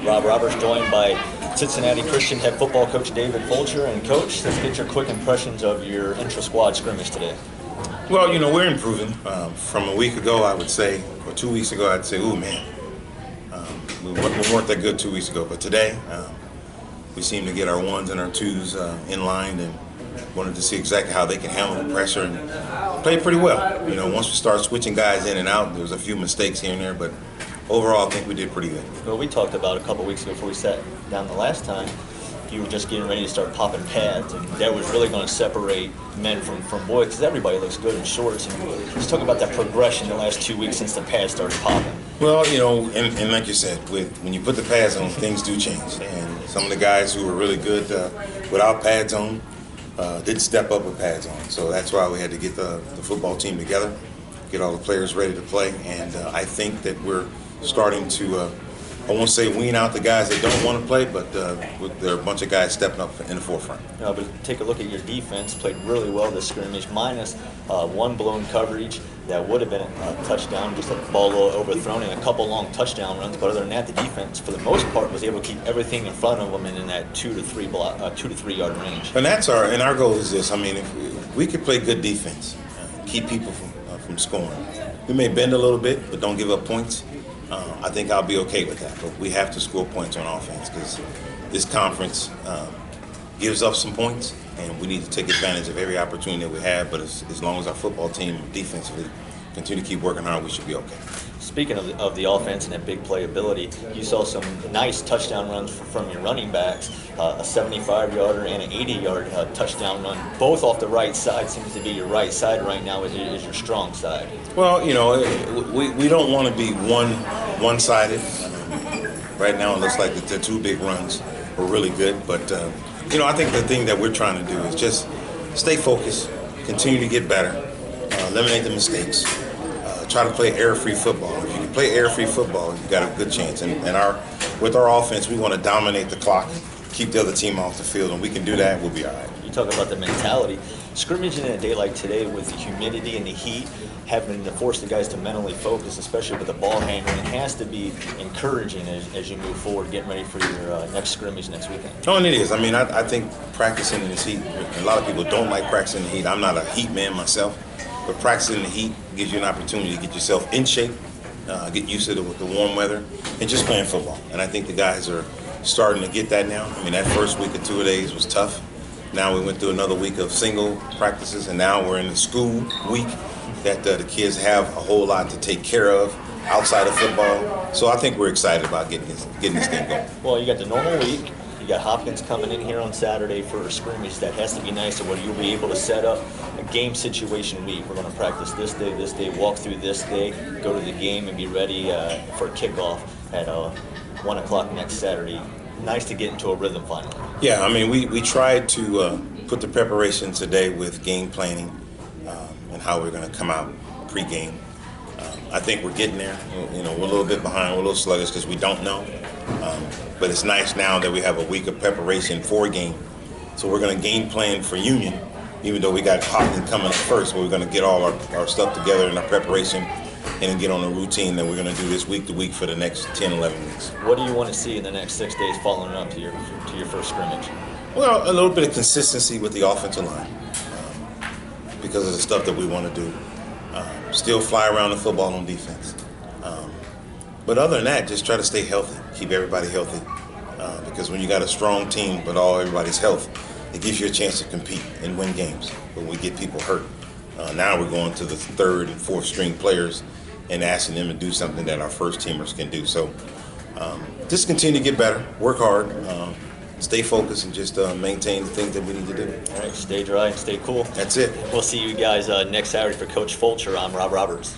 Rob Roberts, joined by Cincinnati Christian head football coach David Fulcher. And Coach, let's get your quick impressions of your intra-squad scrimmage today. Well, we're improving. From a week ago, I would say, or 2 weeks ago, I'd say, ooh, man, we weren't that good 2 weeks ago. But today, we seem to get our ones and our twos in line, and wanted to see exactly how they can handle the pressure and play pretty well. Once we start switching guys in and out, there was a few mistakes here and there, but overall, I think we did pretty good. Well, we talked about a couple weeks ago before we sat down the last time, you were just getting ready to start popping pads, and that was really going to separate men from boys, because everybody looks good in shorts. And let's talk about that progression the last 2 weeks since the pads started popping. Well, and like you said, when you put the pads on, things do change. And some of the guys who were really good without pads on did step up with pads on. So that's why we had to get the football team together, get all the players ready to play. And I think that we're starting to, I won't say wean out the guys that don't want to play, but there are a bunch of guys stepping up in the forefront. But take a look at your defense. Played really well this scrimmage, minus one blown coverage that would have been a touchdown, just a ball overthrown, and a couple long touchdown runs. But other than that, the defense, for the most part, was able to keep everything in front of them and in that 2 to 3 yard range. And our goal is this. I mean, if we could play good defense, keep people from scoring. We may bend a little bit, but don't give up points. I think I'll be okay with that. But we have to score points on offense, because this conference gives up some points, and we need to take advantage of every opportunity that we have. But as long as our football team defensively continue to keep working hard, we should be okay. Speaking of the offense and that big playability, you saw some nice touchdown runs from your running backs, a 75-yarder and an 80-yard touchdown run, both off the right side. Seems to be your right side right now is your strong side. Well, we don't want to be one-sided. Right now it looks like the two big runs were really good, but I think the thing that we're trying to do is just stay focused, continue to get better, eliminate the mistakes. Try to play error-free football. If you can play error-free football, you've got a good chance. And with our offense, we want to dominate the clock, keep the other team off the field, and we can do that, we'll be all right. You talk about the mentality. Scrimmaging in a day like today with the humidity and the heat, having to force the guys to mentally focus, especially with the ball handling, it has to be encouraging as you move forward, getting ready for your next scrimmage next weekend. Oh, and it is. I mean, I think practicing in this heat, a lot of people don't like practicing in the heat. I'm not a heat man myself. But practicing in the heat gives you an opportunity to get yourself in shape, get used to the warm weather, and just playing football. And I think the guys are starting to get that now. I mean, that first week or 2 days was tough. Now we went through another week of single practices, and now we're in the school week that the kids have a whole lot to take care of outside of football. So I think we're excited about getting this thing going. Well, you got the normal week. You got Hopkins coming in here on Saturday for a scrimmage. That has to be nice, so where you'll be able to set up a game situation week. We're going to practice this day, walk through this day, go to the game, and be ready for a kickoff at 1 o'clock next Saturday. Nice to get into a rhythm finally. Yeah, I mean, we tried to put the preparation today with game planning and how we're going to come out pre-game. I think we're getting there. We're a little bit behind, we're a little sluggish because we don't know. But it's nice now that we have a week of preparation for a game. So we're going to game plan for Union, even though we got Hopkins coming up first. But we're going to get all our stuff together in our preparation and then get on a routine that we're going to do this week to week for the next 10, 11 weeks. What do you want to see in the next 6 days following up to your first scrimmage? Well, a little bit of consistency with the offensive line because of the stuff that we want to do. Still fly around the football on defense. But other than that, just try to stay healthy, keep everybody healthy. Because when you got a strong team but everybody's health, it gives you a chance to compete and win games. But we get people hurt. Now we're going to the third and fourth string players and asking them to do something that our first teamers can do. So just continue to get better, work hard, stay focused, and just maintain the things that we need to do. All right, stay dry and stay cool. That's it. We'll see you guys next Saturday for Coach Fulcher. I'm Rob Roberts.